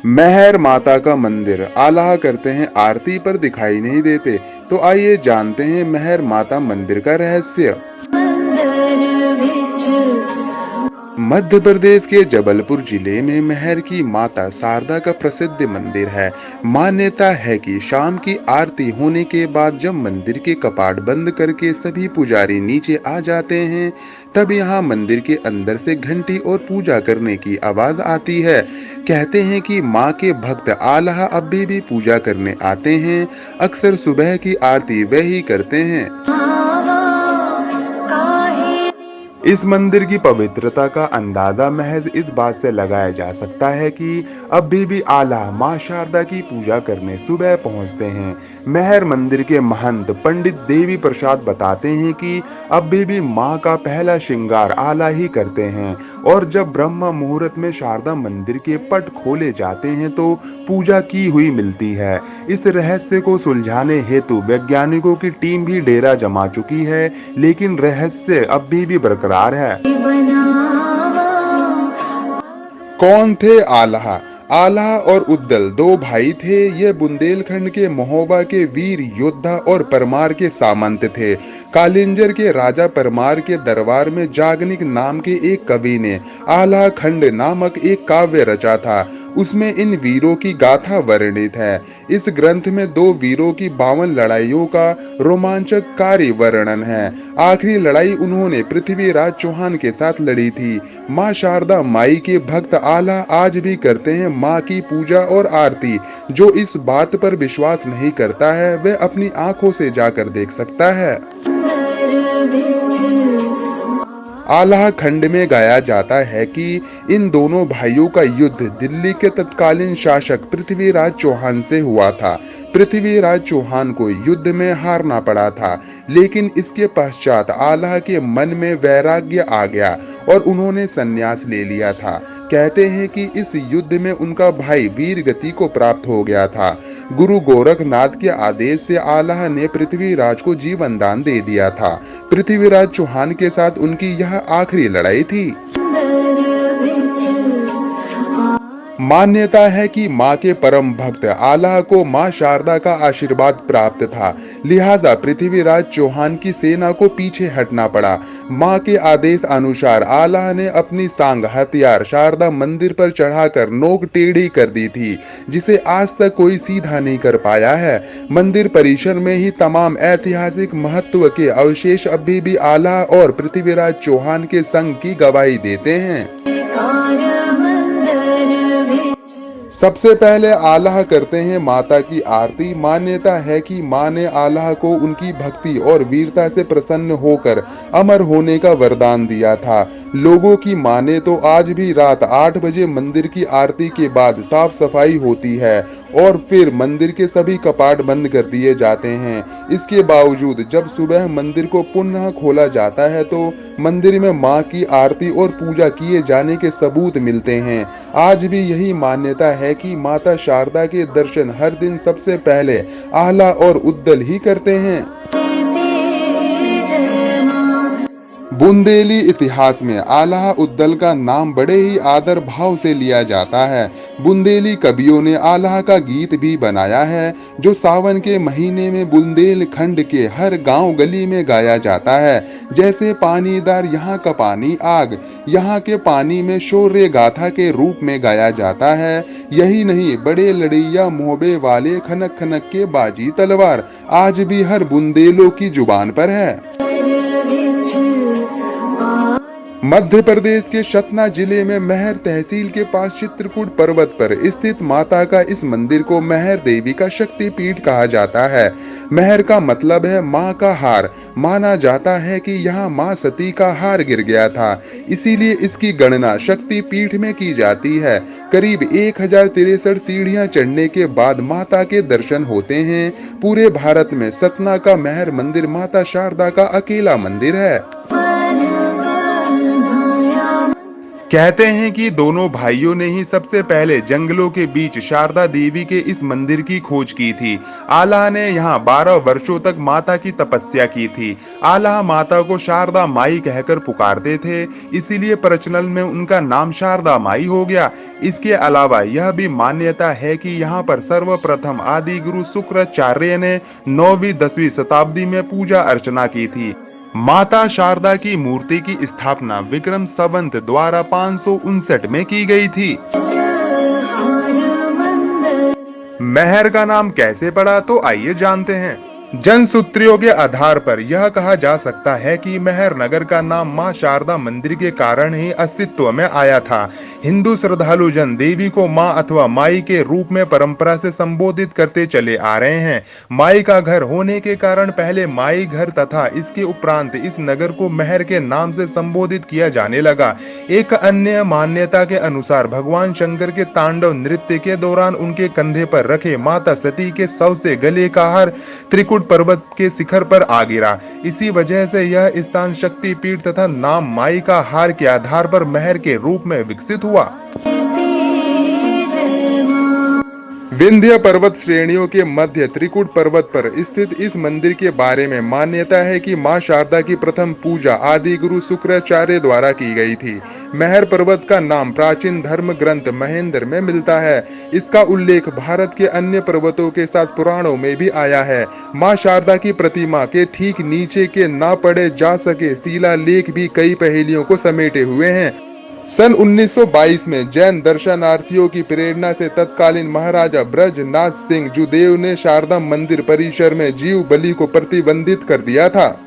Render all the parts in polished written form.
मेहर माता का मंदिर आल्हा करते हैं आरती पर दिखाई नहीं देते। तो आइए जानते हैं मेहर माता मंदिर का रहस्य। मध्य प्रदेश के जबलपुर जिले में मेहर की माता शारदा का प्रसिद्ध मंदिर है। मान्यता है कि शाम की आरती होने के बाद जब मंदिर के कपाट बंद करके सभी पुजारी नीचे आ जाते हैं, तब यहाँ मंदिर के अंदर से घंटी और पूजा करने की आवाज आती है। कहते हैं कि माँ के भक्त आल्हा अभी भी पूजा करने आते हैं। अक्सर सुबह की आरती वे ही करते हैं। इस मंदिर की पवित्रता का अंदाजा महज इस बात से लगाया जा सकता है कि अभी भी आल्हा मां शारदा की पूजा करने सुबह पहुंचते हैं। मेहर मंदिर के महंत पंडित देवी प्रसाद बताते हैं कि अभी भी मां का पहला श्रृंगार आल्हा ही करते हैं और जब ब्रह्म मुहूर्त में शारदा मंदिर के पट खोले जाते हैं तो पूजा की हुई मिलती है। इस रहस्य को सुलझाने हेतु वैज्ञानिकों की टीम भी डेरा जमा चुकी है, लेकिन रहस्य अभी भी बरकरार है। कौन थे आल्हा? आल्हा और उद्दल दो भाई थे। ये बुंदेलखंड के महोबा के वीर योद्धा और परमार के सामंत थे। कालिंजर के राजा परमार के दरबार में जागनिक नाम के एक कवि ने आल्हा खंड नामक एक काव्य रचा था। उसमें इन वीरों की गाथा वर्णित है। इस ग्रंथ में दो वीरों की 52 लड़ाइयों का रोमांचकारी वर्णन है। आखिरी लड़ाई उन्होंने पृथ्वीराज चौहान के साथ लड़ी थी। माँ शारदा माई के भक्त आल्हा आज भी करते हैं माँ की पूजा और आरती। जो इस बात पर विश्वास नहीं करता है वह अपनी आंखों से जाकर देख सकता है। आल्हा खंड में गाया जाता है कि इन दोनों भाइयों का युद्ध दिल्ली के तत्कालीन शासक पृथ्वीराज चौहान से हुआ था। पृथ्वीराज चौहान को युद्ध में हारना पड़ा था, लेकिन इसके पश्चात आल्हा के मन में वैराग्य आ गया और उन्होंने संन्यास ले लिया था। कहते हैं कि इस युद्ध में उनका भाई वीर गति को प्राप्त हो गया था। गुरु गोरखनाथ के आदेश से आल्हा ने पृथ्वीराज को जीवन दान दे दिया था। पृथ्वीराज चौहान के साथ उनकी यह आखिरी लड़ाई थी। मान्यता है कि मां के परम भक्त आल्हा को मां शारदा का आशीर्वाद प्राप्त था, लिहाजा पृथ्वीराज चौहान की सेना को पीछे हटना पड़ा। मां के आदेश अनुसार आल्हा ने अपनी सांग हथियार शारदा मंदिर पर चढ़ाकर नोक टेढ़ी कर दी थी, जिसे आज तक कोई सीधा नहीं कर पाया है। मंदिर परिसर में ही तमाम ऐतिहासिक महत्व के अवशेष अभी भी आल्हा और पृथ्वीराज चौहान के संग की गवाही देते हैं। सबसे पहले आल्हा करते हैं माता की आरती। मान्यता है कि मां ने आल्हा को उनकी भक्ति और वीरता से प्रसन्न होकर अमर होने का वरदान दिया था। लोगों की माने तो आज भी रात 8 बजे मंदिर की आरती के बाद साफ सफाई होती है और फिर मंदिर के सभी कपाट बंद कर दिए जाते हैं। इसके बावजूद जब सुबह मंदिर को पुनः खोला जाता है तो मंदिर में मां की आरती और पूजा किए जाने के सबूत मिलते हैं। आज भी यही मान्यता है कि माता शारदा के दर्शन हर दिन सबसे पहले आल्हा और उद्दल ही करते हैं। बुंदेली इतिहास में आल्हा उद्दल का नाम बड़े ही आदर भाव से लिया जाता है। बुंदेली कवियों ने आल्हा का गीत भी बनाया है, जो सावन के महीने में बुंदेलखंड के हर गांव गली में गाया जाता है। जैसे पानीदार यहाँ का पानी आग, यहाँ के पानी में शौर्य गाथा के रूप में गाया जाता है। यही नहीं, बड़े लड़ैया मोहबे वाले खनक खनक के बाजी तलवार आज भी हर बुंदेलों की जुबान पर है। मध्य प्रदेश के सतना जिले में मेहर तहसील के पास चित्रकूट पर्वत पर स्थित माता का इस मंदिर को मेहर देवी का शक्ति पीठ कहा जाता है। मेहर का मतलब है माँ का हार। माना जाता है कि यहाँ माँ सती का हार गिर गया था, इसीलिए इसकी गणना शक्ति पीठ में की जाती है। करीब 1063 सीढ़ियाँ चढ़ने के बाद माता के दर्शन होते हैं। पूरे भारत में सतना का मेहर मंदिर माता शारदा का अकेला मंदिर है। कहते हैं कि दोनों भाइयों ने ही सबसे पहले जंगलों के बीच शारदा देवी के इस मंदिर की खोज की थी। आल्हा ने यहाँ 12 वर्षों तक माता की तपस्या की थी। आल्हा माता को शारदा माई कहकर पुकारते थे, इसीलिए प्रचलन में उनका नाम शारदा माई हो गया। इसके अलावा यह भी मान्यता है कि यहाँ पर सर्वप्रथम आदि गुरु शुक्राचार्य ने 9वीं 10वीं शताब्दी में पूजा अर्चना की थी। माता शारदा की मूर्ति की स्थापना विक्रम संवत द्वारा 559 में की गई थी। महर का नाम कैसे पड़ा, तो आइए जानते हैं। जनसूत्रियों के आधार पर यह कहा जा सकता है कि महर नगर का नाम मां शारदा मंदिर के कारण ही अस्तित्व में आया था। हिंदू श्रद्धालु जन देवी को मां अथवा माई के रूप में परंपरा से संबोधित करते चले आ रहे हैं। माई का घर होने के कारण पहले माई घर तथा इसके उपरांत इस नगर को महर के नाम से संबोधित किया जाने लगा। एक अन्य मान्यता के अनुसार भगवान शंकर के तांडव नृत्य के दौरान उनके कंधे पर रखे माता सती के शव से गले का हार त्रिकुट पर्वत के शिखर पर आ गिरा। इसी वजह से यह स्थान शक्ति पीठ तथा नाम माई का हार के आधार पर महर के रूप में विकसित हुआ। विंध्य पर्वत श्रेणियों के मध्य त्रिकुट पर्वत पर स्थित इस मंदिर के बारे में मान्यता है कि मां शारदा की प्रथम पूजा आदि गुरु शुक्राचार्य द्वारा की गई थी। महर पर्वत का नाम प्राचीन धर्म ग्रंथ महेंद्र में मिलता है। इसका उल्लेख भारत के अन्य पर्वतों के साथ पुराणों में भी आया है। मां शारदा की प्रतिमा के ठीक नीचे के ना पढ़े जा सके शिलालेख भी कई पहेलियों को समेटे हुए हैं। सन 1922 में जैन दर्शनार्थियों की प्रेरणा से तत्कालीन महाराजा ब्रजनाथ सिंह जुदेव ने शारदा मंदिर परिसर में जीव बलि को प्रतिबंधित कर दिया था।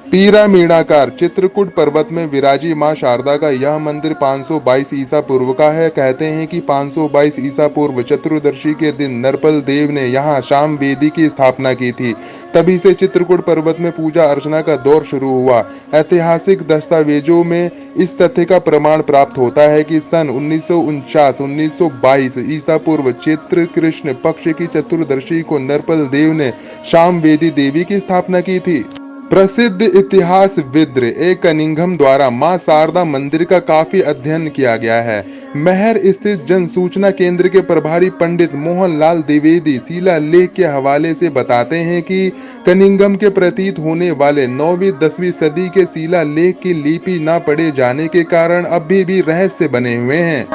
पिरामिडाकार चित्रकूट पर्वत में विराजी मां शारदा का यह मंदिर 522 ईसा पूर्व का है। कहते हैं कि 522 ईसा पूर्व चतुर्दशी के दिन नरपल देव ने यहाँ शाम वेदी की स्थापना की थी। तभी से चित्रकूट पर्वत में पूजा अर्चना का दौर शुरू हुआ। ऐतिहासिक दस्तावेजों में इस तथ्य का प्रमाण प्राप्त होता है कि सन 1922 ईसा पूर्व चैत्र कृष्ण पक्ष की चतुर्दशी को नरपल देव ने शाम वेदी देवी की स्थापना की थी। प्रसिद्ध इतिहासविद ए कनिंघम द्वारा मां शारदा मंदिर का काफी अध्ययन किया गया है। महर स्थित जन सूचना केंद्र के प्रभारी पंडित मोहनलाल द्विवेदी शिलालेख के हवाले से बताते हैं कि कनिंघम के प्रतीत होने वाले 9वीं 10वीं सदी के शिलालेख की लिपि न पढ़े जाने के कारण अभी भी रहस्य बने हुए हैं।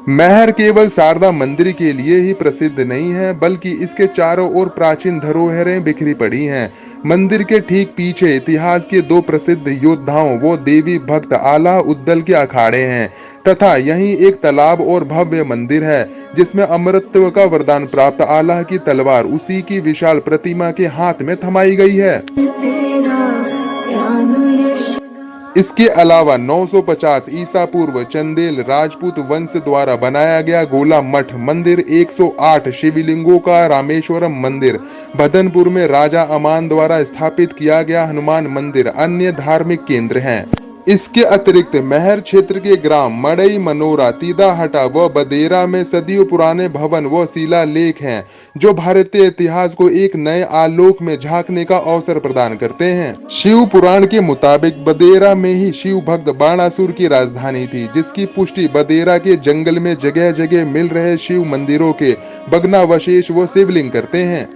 महर केवल शारदा मंदिर के लिए ही प्रसिद्ध नहीं है, बल्कि इसके चारों ओर प्राचीन धरोहरें बिखरी पड़ी हैं। मंदिर के ठीक पीछे इतिहास के 2 प्रसिद्ध योद्धाओं वो देवी भक्त आल्हा उद्दल के अखाड़े हैं तथा यहीं एक तालाब और भव्य मंदिर है जिसमें अमरत्व का वरदान प्राप्त आल्हा की तलवार उसी की विशाल प्रतिमा के हाथ में थमाई गई है। इसके अलावा 950 ईसा पूर्व चंदेल राजपूत वंश द्वारा बनाया गया गोला मठ मंदिर, 108 शिवलिंगों का रामेश्वरम मंदिर, बदनपुर में राजा अमान द्वारा स्थापित किया गया हनुमान मंदिर अन्य धार्मिक केंद्र हैं। इसके अतिरिक्त महर क्षेत्र के ग्राम मड़ई मनोरा तीदाहटा व बदेरा में सदियों पुराने भवन व शिलालेख हैं जो भारतीय इतिहास को एक नए आलोक में झांकने का अवसर प्रदान करते हैं। शिव पुराण के मुताबिक बदेरा में ही शिव भक्त बाणासुर की राजधानी थी, जिसकी पुष्टि बदेरा के जंगल में जगह जगह मिल रहे शिव मंदिरों के भग्नावशेष व शिवलिंग करते हैं।